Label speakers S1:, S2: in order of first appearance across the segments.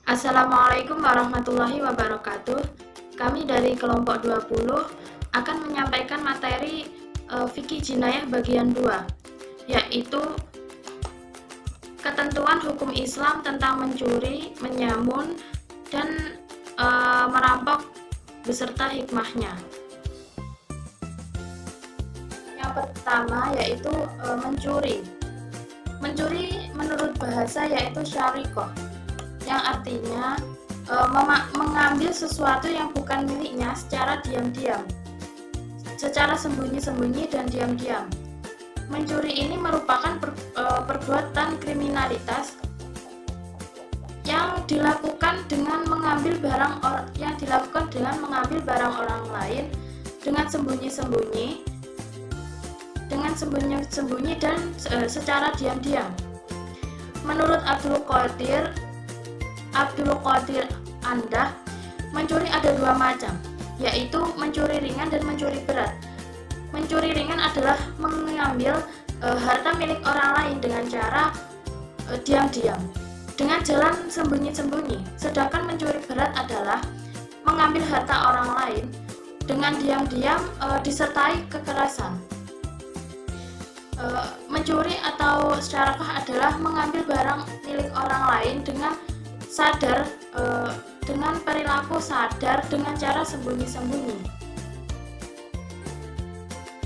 S1: Assalamualaikum warahmatullahi wabarakatuh. Kami dari kelompok 20 akan menyampaikan materi fikih jinayah bagian 2, yaitu ketentuan hukum Islam tentang mencuri, menyamun, dan merampok beserta hikmahnya. Yang pertama yaitu mencuri. Mencuri menurut bahasa yaitu syarikoh, yang artinya mengambil sesuatu yang bukan miliknya secara diam-diam, secara sembunyi-sembunyi dan diam-diam. Mencuri ini merupakan perbuatan kriminalitas yang dilakukan dengan mengambil barang orang lain dengan sembunyi-sembunyi dan secara diam-diam. Menurut Abdul Qadir Andah, mencuri ada dua macam, yaitu mencuri ringan dan mencuri berat. Mencuri ringan adalah mengambil harta milik orang lain dengan cara diam-diam, dengan jalan sembunyi-sembunyi. Sedangkan mencuri berat adalah mengambil harta orang lain dengan diam-diam disertai kekerasan. Mencuri atau syarakah adalah mengambil barang milik orang lain dengan sadar, dengan perilaku sadar dengan cara sembunyi-sembunyi.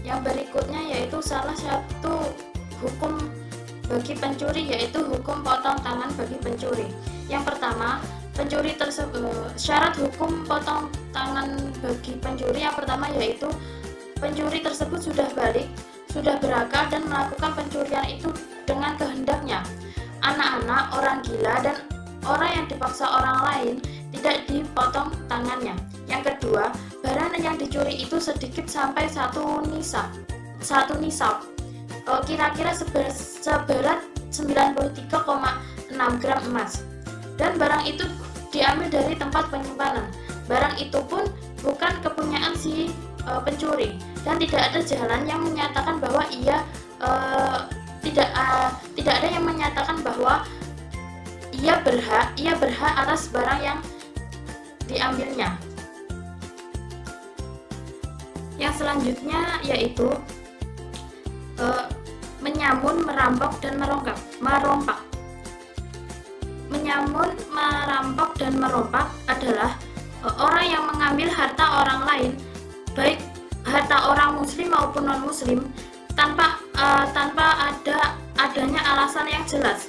S1: Yang berikutnya yaitu salah satu hukum bagi pencuri, yaitu hukum potong tangan bagi pencuri. Yang pertama, syarat hukum potong tangan bagi pencuri yang pertama yaitu pencuri tersebut sudah balik, sudah berakal dan melakukan pencurian itu dengan kehendaknya. Anak-anak, orang gila, dan orang yang dipaksa orang lain tidak dipotong tangannya. Yang kedua, barang yang dicuri itu sedikit sampai satu nisab, kira-kira seberat 93,6 gram emas, dan barang itu diambil dari tempat penyimpanan. Barang itu pun bukan kepunyaan si pencuri, dan tidak ada jalan yang menyatakan bahwa tidak ada yang menyatakan bahwa ia berhak atas barang yang diambilnya. Yang selanjutnya yaitu menyamun, merampok, dan merompak. Menyamun, merampok, dan merompak adalah orang yang mengambil harta orang lain, baik harta orang muslim maupun non muslim, tanpa adanya alasan yang jelas,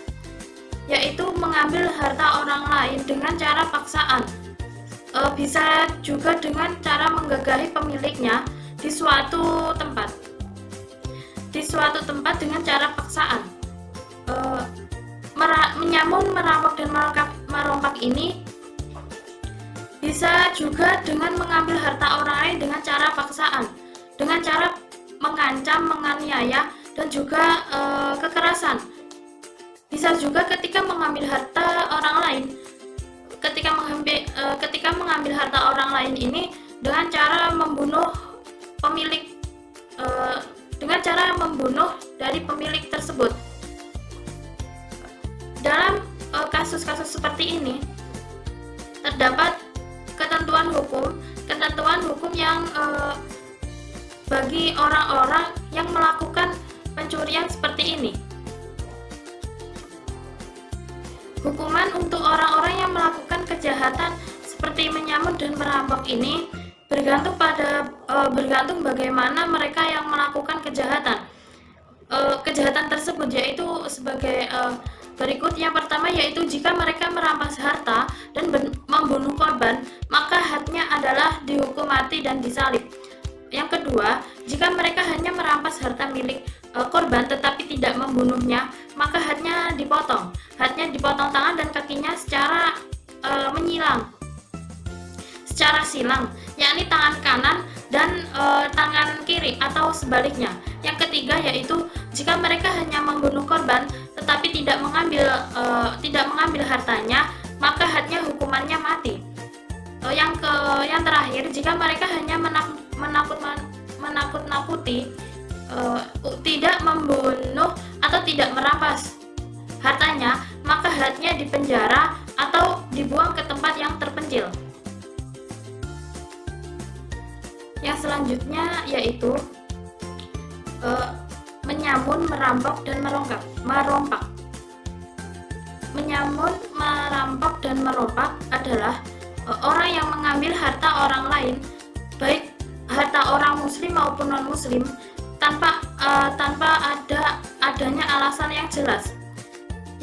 S1: yaitu mengambil harta orang lain dengan cara paksaan. Bisa juga dengan cara menggagahi pemiliknya di suatu tempat dengan cara paksaan. Menyamun, merampok, dan merompak ini bisa juga dengan mengambil harta orang lain dengan cara paksaan, dengan cara mengancam, menganiaya, dan juga kekerasan. Bisa juga ketika mengambil harta orang lain, ketika mengambil harta orang lain ini dengan cara membunuh dari pemilik tersebut. Dalam kasus-kasus seperti ini terdapat ketentuan hukum yang bagi orang-orang yang melakukan pencurian seperti ini. Hukuman untuk orang-orang yang melakukan kejahatan seperti menyamun dan merampok ini bergantung bagaimana mereka yang melakukan kejahatan tersebut, yaitu sebagai berikut. Yang pertama yaitu jika mereka merampas harta dan membunuh korban, maka hadnya adalah dihukum mati dan disalib. Yang kedua, jika mereka hanya merampas harta milik korban tetapi tidak membunuhnya, maka hadnya dipotong tangan dan kakinya secara silang, yakni tangan kanan dan tangan kiri atau sebaliknya. Yang ketiga yaitu jika mereka hanya membunuh korban tetapi tidak mengambil hartanya, maka hadnya hukumannya mati. Yang terakhir, jika mereka hanya menakut-nakuti, tidak membunuh atau tidak merampas hartanya, maka hadnya dipenjara atau dibuang ke tempat yang terpencil. Yang selanjutnya yaitu menyamun, merampok, dan merompak. Menyamun, merampok, dan merompak adalah orang yang mengambil harta orang lain, baik harta orang muslim maupun non muslim, tanpa adanya alasan yang jelas,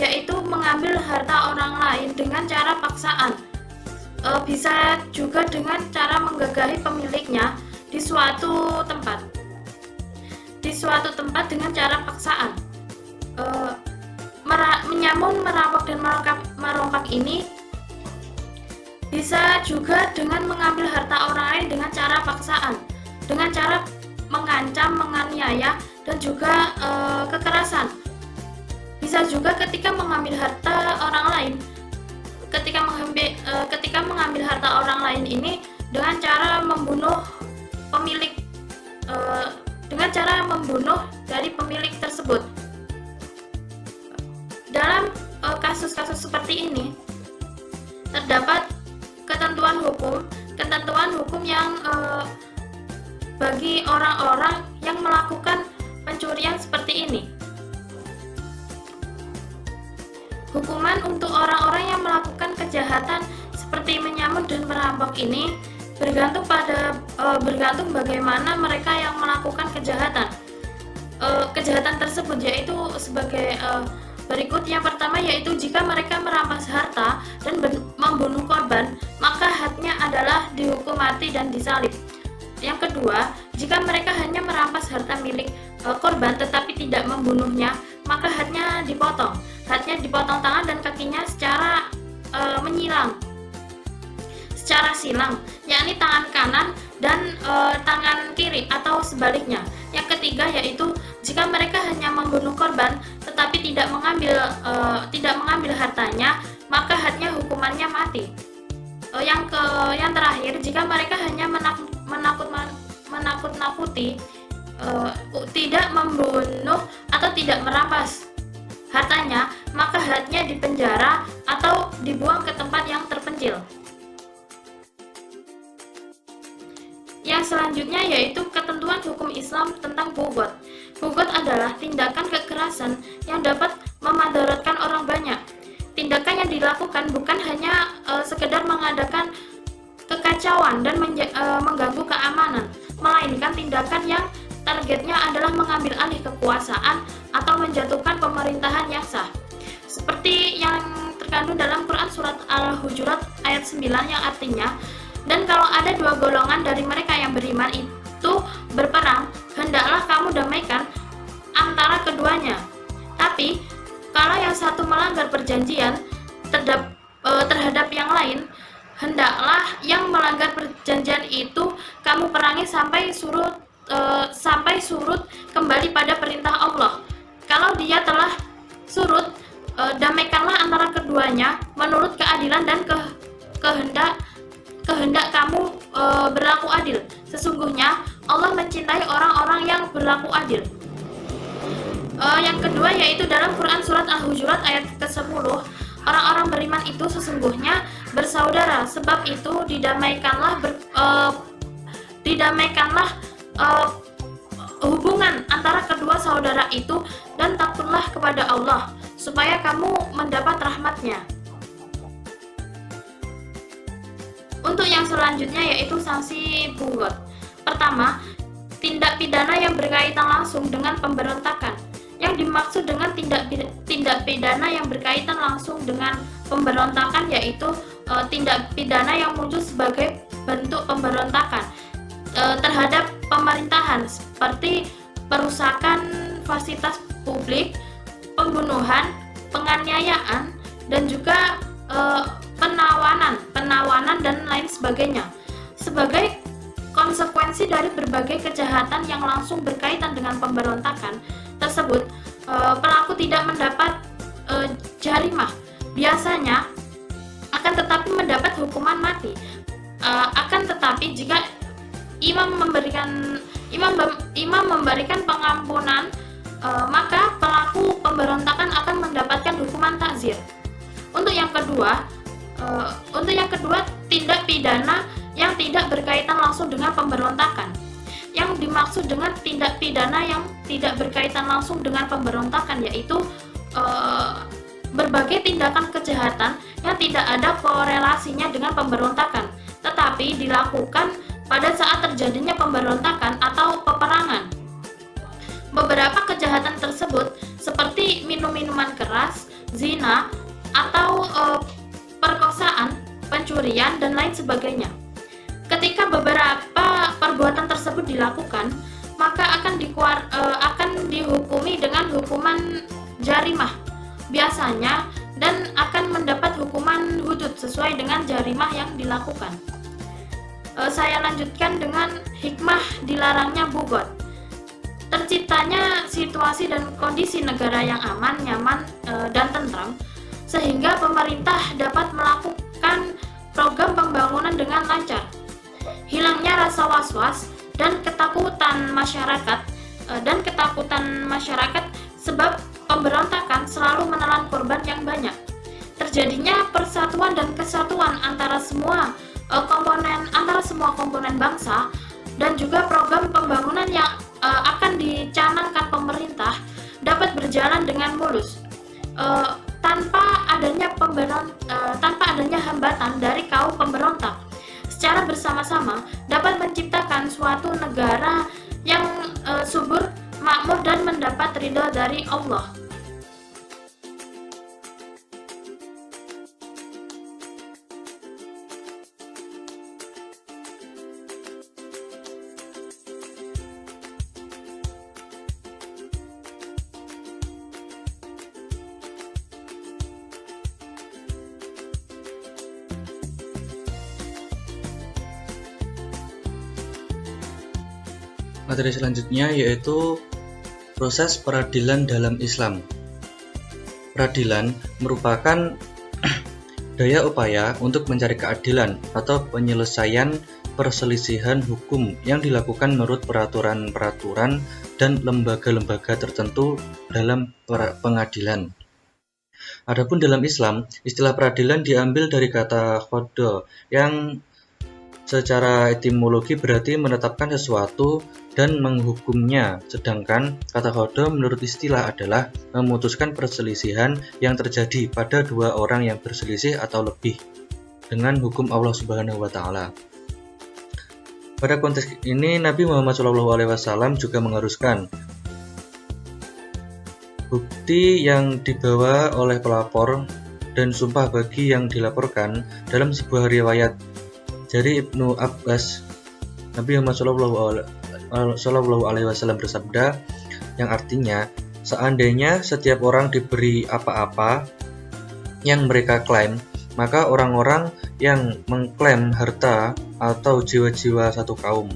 S1: yaitu mengambil harta orang lain dengan cara paksaan. Bisa juga dengan cara menggagahi pemiliknya di suatu tempat dengan cara paksaan. Menyamun, merampok, dan merompak ini bisa juga dengan mengambil harta orang lain dengan cara paksaan, dengan cara mengancam, menganiaya, dan juga kekerasan. Bisa juga ketika mengambil harta orang lain, ketika mengambil harta orang lain ini dengan cara membunuh pemilik, dengan cara membunuh dari pemilik tersebut. Dalam kasus-kasus seperti ini terdapat ketentuan hukum yang bagi orang-orang yang melakukan pencurian seperti ini. Hukuman untuk orang-orang yang melakukan kejahatan seperti menyamun dan merampok ini bergantung bagaimana mereka yang melakukan kejahatan tersebut, yaitu sebagai berikut. Yang pertama yaitu jika mereka merampas harta dan membunuh korban, maka hadnya adalah dihukum mati dan disalib. Yang kedua, jika mereka hanya merampas harta milik korban tetapi tidak membunuhnya, maka hadnya dipotong. Hadnya dipotong tangan dan kakinya secara secara silang, yakni tangan kanan dan tangan kiri atau sebaliknya. Yang ketiga yaitu jika mereka hanya membunuh korban tetapi tidak mengambil hartanya, maka hadnya hukumannya mati. Yang terakhir, jika mereka hanya menakut-nakuti, tidak membunuh atau tidak merampas hartanya, maka hadnya dipenjara atau dibuang ke tempat yang terpencil. Yang selanjutnya yaitu ketentuan hukum Islam tentang bughot. Bughot adalah tindakan kekerasan yang dapat memadaratkan orang banyak. Tindakan yang dilakukan bukan hanya sekedar mengadakan kekacauan dan mengganggu keamanan, melainkan tindakan yang targetnya adalah mengambil alih kekuasaan atau menjatuhkan pemerintahan yang sah. Seperti yang terkandung dalam Quran surat Al-Hujurat ayat 9 yang artinya, dan kalau ada dua golongan dari mereka yang beriman itu berperang, hendaklah kamu damaikan antara keduanya. Tapi kalau yang satu melanggar perjanjian terhadap yang lain, hendaklah yang melanggar perjanjian itu kamu perangi sampai surut kembali pada perintah Allah. Kalau dia telah surut, damaikanlah antara keduanya menurut keadilan dan kehendak kamu berlaku adil. Sesungguhnya Allah mencintai orang-orang yang berlaku adil. Yang kedua yaitu dalam Quran surat Al-Hujurat ayat ke-10, orang-orang beriman itu sesungguhnya bersaudara, sebab itu didamaikanlah hubungan antara kedua saudara itu dan takutlah kepada Allah supaya kamu mendapat rahmatnya. Untuk yang selanjutnya yaitu sanksi bughot. Pertama, tindak pidana yang berkaitan langsung dengan pemberontakan. Yang dimaksud dengan tindak pidana yang berkaitan langsung dengan pemberontakan yaitu tindak pidana yang muncul sebagai bentuk pemberontakan terhadap pemerintahan, seperti perusakan fasilitas publik, pembunuhan, penganiayaan, dan juga penawanan dan lain sebagainya. Sebagai konsekuensi dari berbagai kejahatan yang langsung berkaitan dengan pemberontakan tersebut, pelaku tidak mendapat jarimah, biasanya akan tetapi mendapat hukuman mati. Akan tetapi jika imam memberikan pengampunan, maka pelaku pemberontakan akan mendapatkan hukuman takzir. Untuk yang kedua, Untuk yang kedua, tindak pidana yang tidak berkaitan langsung dengan pemberontakan. Yang dimaksud dengan tindak pidana yang tidak berkaitan langsung dengan pemberontakan yaitu berbagai tindakan kejahatan yang tidak ada korelasinya dengan pemberontakan, tetapi dilakukan pada saat terjadinya pemberontakan atau peperangan. Beberapa kejahatan tersebut seperti minum-minuman keras, zina, atau perkosaan, pencurian, dan lain sebagainya. Ketika beberapa perbuatan tersebut dilakukan, maka akan dihukumi dengan hukuman jarimah biasanya dan akan mendapat hukuman hudud sesuai dengan jarimah yang dilakukan. Saya lanjutkan dengan hikmah dilarangnya bugot. Terciptanya situasi dan kondisi negara yang aman, nyaman, dan tentram sehingga pemerintah dapat melakukan program pembangunan dengan lancar. Hilangnya rasa was-was dan ketakutan masyarakat sebab pemberontakan selalu menelan korban yang banyak. Terjadinya persatuan dan kesatuan antara semua komponen bangsa dan juga program pembangunan yang akan dicanangkan pemerintah dapat berjalan dengan mulus. Tanpa adanya hambatan dari kaum pemberontak, secara bersama-sama dapat menciptakan suatu negara yang subur, makmur, dan mendapat ridha dari Allah.
S2: Materi selanjutnya yaitu proses peradilan dalam Islam. Peradilan merupakan daya upaya untuk mencari keadilan atau penyelesaian perselisihan hukum yang dilakukan menurut peraturan-peraturan dan lembaga-lembaga tertentu dalam pengadilan. Adapun dalam Islam, istilah peradilan diambil dari kata qada yang secara etimologi berarti menetapkan sesuatu dan menghukumnya, sedangkan kata qada menurut istilah adalah memutuskan perselisihan yang terjadi pada dua orang yang berselisih atau lebih dengan hukum Allah Subhanahu wa taala. Pada konteks ini Nabi Muhammad SAW juga mengharuskan bukti yang dibawa oleh pelapor dan sumpah bagi yang dilaporkan. Dalam sebuah riwayat dari Ibnu Abbas, Nabi Muhammad SAW bersabda, yang artinya seandainya setiap orang diberi apa-apa yang mereka klaim, maka orang-orang yang mengklaim harta atau jiwa-jiwa satu kaum.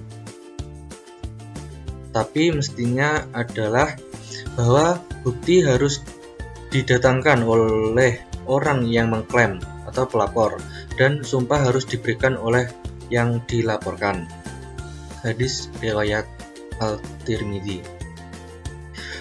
S2: Tapi mestinya adalah bahwa bukti harus didatangkan oleh orang yang mengklaim atau pelapor, dan sumpah harus diberikan oleh yang dilaporkan. Hadis riwayat Al-Tirmidzi.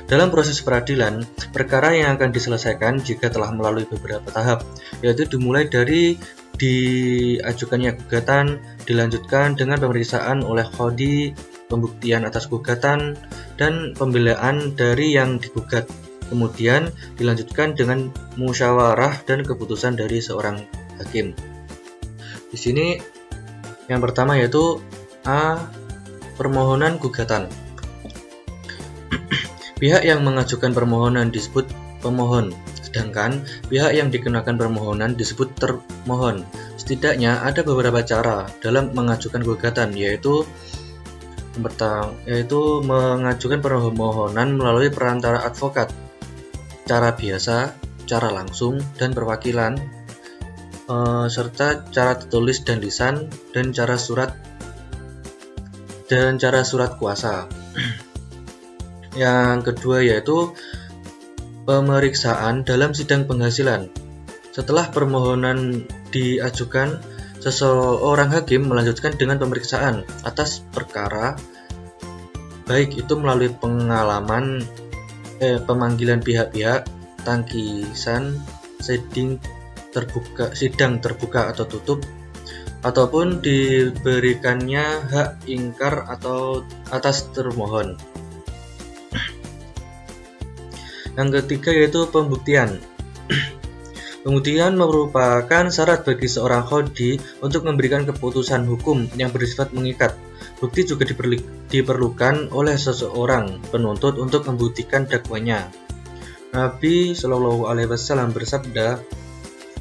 S2: Dalam proses peradilan, perkara yang akan diselesaikan jika telah melalui beberapa tahap, yaitu dimulai dari diajukannya gugatan, dilanjutkan dengan pemeriksaan oleh qadhi, pembuktian atas gugatan, dan pembelaan dari yang digugat. Kemudian dilanjutkan dengan musyawarah dan keputusan dari seorang hakim. Di sini yang pertama yaitu A. Permohonan gugatan. Pihak yang mengajukan permohonan disebut pemohon, sedangkan pihak yang dikenakan permohonan disebut termohon. Setidaknya ada beberapa cara dalam mengajukan gugatan, yaitu mengajukan permohonan melalui perantara advokat, cara biasa, cara langsung, dan perwakilan, serta cara tertulis dan lisan, dan cara surat kuasa. Yang kedua yaitu pemeriksaan dalam sidang penghasilan. Setelah permohonan diajukan, seseorang hakim melanjutkan dengan pemeriksaan atas perkara, baik itu melalui pemanggilan pihak-pihak, tangkisan, sidang terbuka atau tutup, ataupun diberikannya hak ingkar atau atas termohon. Yang ketiga yaitu pembuktian. Pembuktian merupakan syarat bagi seorang qadhi untuk memberikan keputusan hukum yang bersifat mengikat. Bukti juga diperlukan oleh seseorang penuntut untuk membuktikan dakwanya. Nabi Shallallahu Alaihi Wasallam bersabda,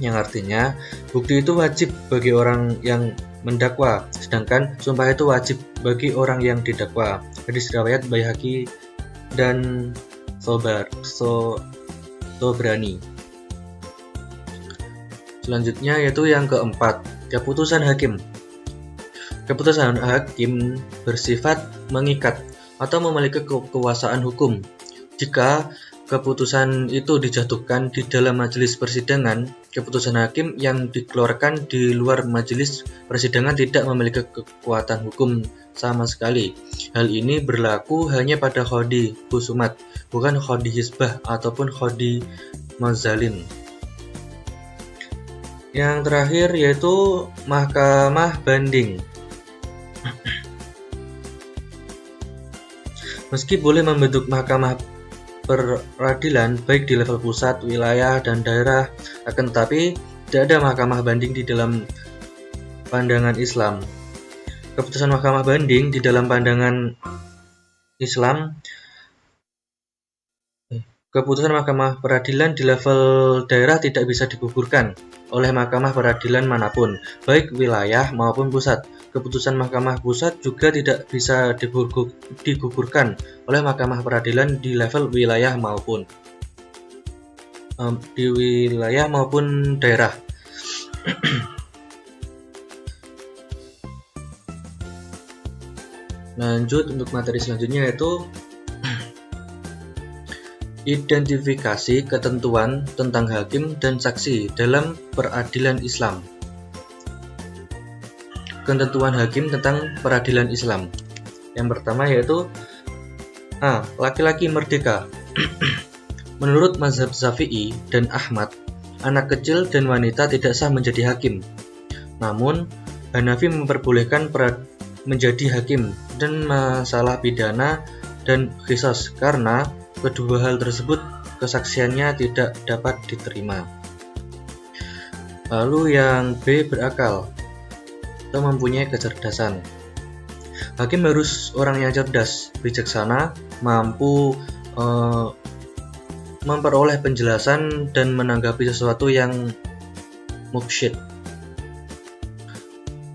S2: yang artinya bukti itu wajib bagi orang yang mendakwa, sedangkan sumpah itu wajib bagi orang yang didakwa. Hadis riwayat Baihaqi dan Tobrani. Selanjutnya yaitu yang keempat, keputusan hakim. Keputusan hakim bersifat mengikat atau memiliki kekuasaan hukum. Jika keputusan itu dijatuhkan di dalam majelis persidangan, keputusan hakim yang dikeluarkan di luar majelis persidangan tidak memiliki kekuatan hukum sama sekali. Hal ini berlaku hanya pada qadhi khusumat, bukan qadhi hizbah ataupun qadhi mazalim. Yang terakhir yaitu mahkamah banding. Meski boleh membentuk mahkamah peradilan baik di level pusat, wilayah, dan daerah, akan tetapi tidak ada mahkamah banding di dalam pandangan Islam. Keputusan mahkamah banding di dalam pandangan Islam, keputusan mahkamah peradilan di level daerah tidak bisa digugurkan oleh mahkamah peradilan manapun, baik wilayah maupun pusat. Keputusan mahkamah pusat juga tidak bisa digugurkan oleh mahkamah peradilan di level wilayah maupun daerah. Lanjut untuk materi selanjutnya yaitu identifikasi ketentuan tentang hakim dan saksi dalam peradilan Islam. Ketentuan hakim tentang peradilan Islam. Yang pertama yaitu A. Laki-laki merdeka. Menurut mazhab Syafi'i dan Ahmad, anak kecil dan wanita tidak sah menjadi hakim. Namun, Hanafi memperbolehkan menjadi hakim dan masalah pidana dan qisas karena kedua hal tersebut kesaksiannya tidak dapat diterima. Lalu yang B, berakal atau mempunyai kecerdasan. Hakim harus orang yang cerdas, bijaksana, mampu memperoleh penjelasan dan menanggapi sesuatu yang muksyid.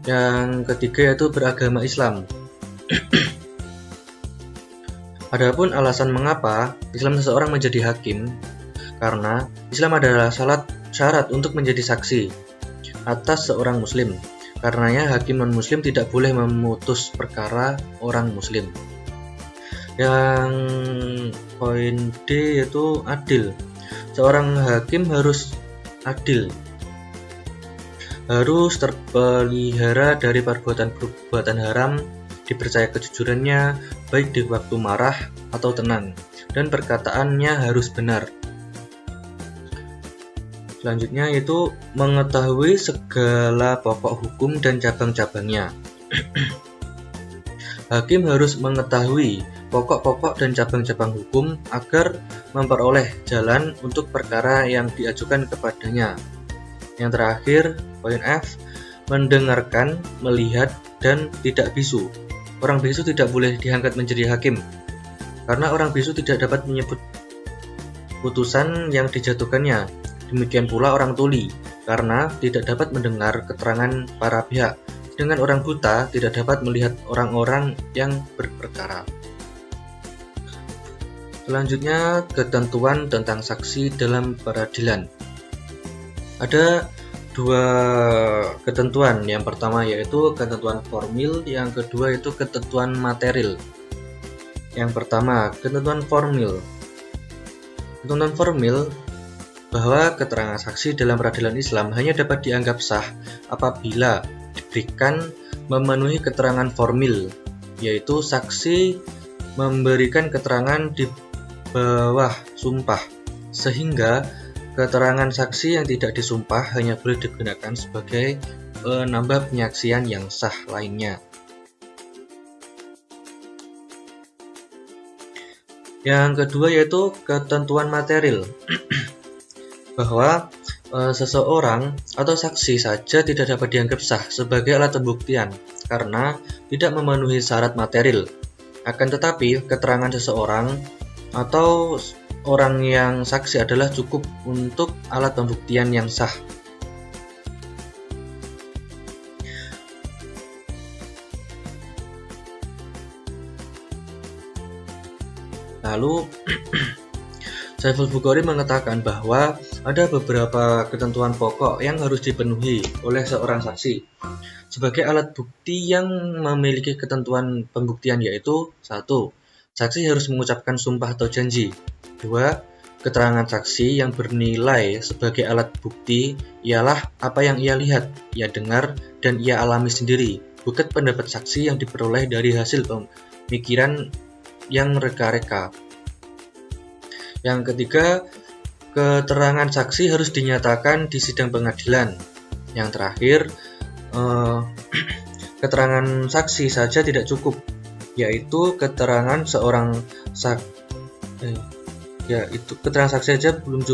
S2: Yang ketiga yaitu beragama Islam. Adapun alasan mengapa Islam seseorang menjadi hakim, karena Islam adalah syarat untuk menjadi saksi atas seorang muslim. Karenanya hakim non-muslim tidak boleh memutus perkara orang muslim. Yang poin D yaitu adil. Seorang hakim harus adil, harus terpelihara dari perbuatan haram, dipercaya kejujurannya baik di waktu marah atau tenang, dan perkataannya harus benar. Selanjutnya yaitu mengetahui segala pokok hukum dan cabang-cabangnya. Hakim harus mengetahui pokok-pokok dan cabang-cabang hukum agar memperoleh jalan untuk perkara yang diajukan kepadanya. Yang terakhir, poin F, mendengarkan, melihat, dan tidak bisu. Orang bisu tidak boleh diangkat menjadi hakim, karena orang bisu tidak dapat menyebut putusan yang dijatuhkannya. Demikian pula orang tuli, karena tidak dapat mendengar keterangan para pihak, sedangkan orang buta tidak dapat melihat orang-orang yang berperkara. Selanjutnya, ketentuan tentang saksi dalam peradilan. Ada dua ketentuan. Yang pertama yaitu ketentuan formil, yang kedua yaitu ketentuan material. Yang pertama, ketentuan formil. Ketentuan formil bahwa keterangan saksi dalam peradilan Islam hanya dapat dianggap sah apabila diberikan memenuhi keterangan formil, yaitu saksi memberikan keterangan di bawah sumpah, sehingga keterangan saksi yang tidak disumpah hanya boleh digunakan sebagai penambah penyaksian yang sah lainnya. Yang kedua yaitu ketentuan material, bahwa seseorang atau saksi saja tidak dapat dianggap sah sebagai alat pembuktian karena tidak memenuhi syarat material. Akan tetapi, keterangan seseorang atau orang yang saksi adalah cukup untuk alat pembuktian yang sah. Lalu Saiful Bukhari mengatakan bahwa ada beberapa ketentuan pokok yang harus dipenuhi oleh seorang saksi sebagai alat bukti yang memiliki ketentuan pembuktian, yaitu 1. Saksi harus mengucapkan sumpah atau janji. 2. Keterangan saksi yang bernilai sebagai alat bukti ialah apa yang ia lihat, ia dengar, dan ia alami sendiri, bukan pendapat saksi yang diperoleh dari hasil pemikiran yang reka-reka. Yang ketiga, keterangan saksi harus dinyatakan di sidang pengadilan. Yang terakhir, keterangan saksi saja tidak cukup, yaitu keterangan seorang keterangan saksi saja belum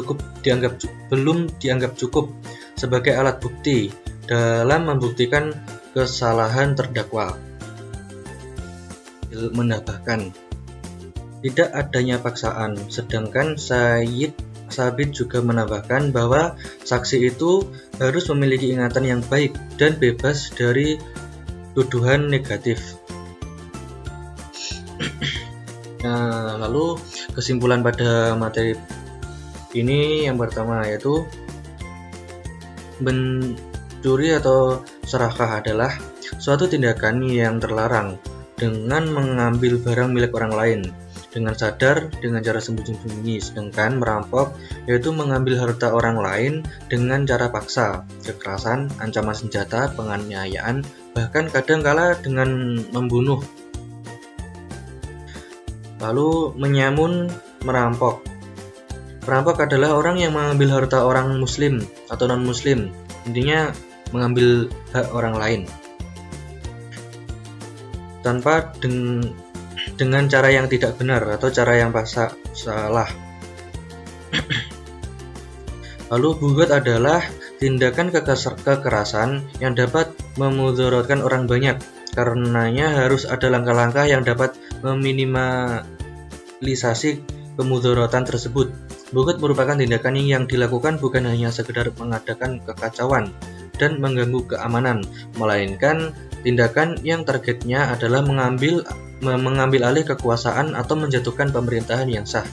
S2: dianggap cukup sebagai alat bukti dalam membuktikan kesalahan terdakwa. Menambahkan, tidak adanya paksaan, sedangkan Sayyid Sabit juga menambahkan bahwa saksi itu harus memiliki ingatan yang baik dan bebas dari tuduhan negatif. Nah, lalu kesimpulan pada materi ini yang pertama yaitu mencuri atau serakah adalah suatu tindakan yang terlarang dengan mengambil barang milik orang lain dengan sadar dengan cara sembunyi-sembunyi, sedangkan merampok yaitu mengambil harta orang lain dengan cara paksa, kekerasan, ancaman senjata, penganiayaan, bahkan kadang-kala dengan membunuh. Lalu menyamun merampok. Perampok adalah orang yang mengambil harta orang muslim atau non-muslim, intinya mengambil hak orang lain tanpa dengan cara yang tidak benar atau cara yang salah. Lalu bugat adalah tindakan kekerasan yang dapat memudaratkan orang banyak. Karenanya harus ada langkah-langkah yang dapat meminimalisasi kemudaratan tersebut. Bugat merupakan tindakan yang dilakukan bukan hanya sekedar mengadakan kekacauan dan mengganggu keamanan, melainkan tindakan yang targetnya adalah mengambil alih kekuasaan atau menjatuhkan pemerintahan yang sah.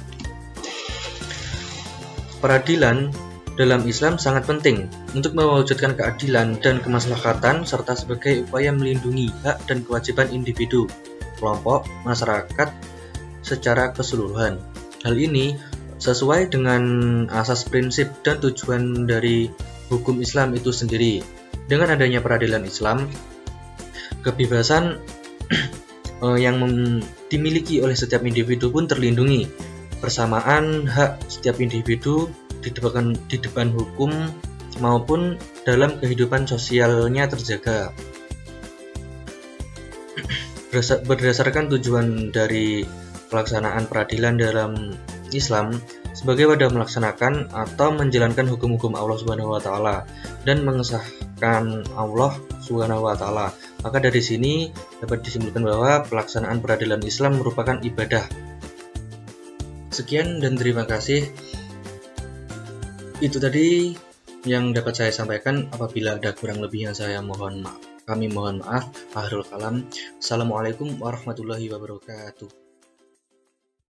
S2: Peradilan dalam Islam sangat penting untuk mewujudkan keadilan dan kemaslahatan serta sebagai upaya melindungi hak dan kewajiban individu, kelompok, masyarakat secara keseluruhan. Hal ini sesuai dengan asas prinsip dan tujuan dari hukum Islam itu sendiri. Dengan adanya peradilan Islam, kebebasan yang dimiliki oleh setiap individu pun terlindungi. Persamaan hak setiap individu di depan hukum maupun dalam kehidupan sosialnya terjaga. Berdasarkan tujuan dari pelaksanaan peradilan dalam Islam sebagai wadah melaksanakan atau menjalankan hukum-hukum Allah Subhanahu wa taala dan mengesahkan Allah Subhanahu wa taala. Maka dari sini dapat disimpulkan bahwa pelaksanaan peradilan Islam merupakan ibadah. Sekian dan terima kasih. Itu tadi yang dapat saya sampaikan. Apabila ada kurang lebihnya kami mohon maaf. Akhirul kalam. Assalamualaikum warahmatullahi wabarakatuh.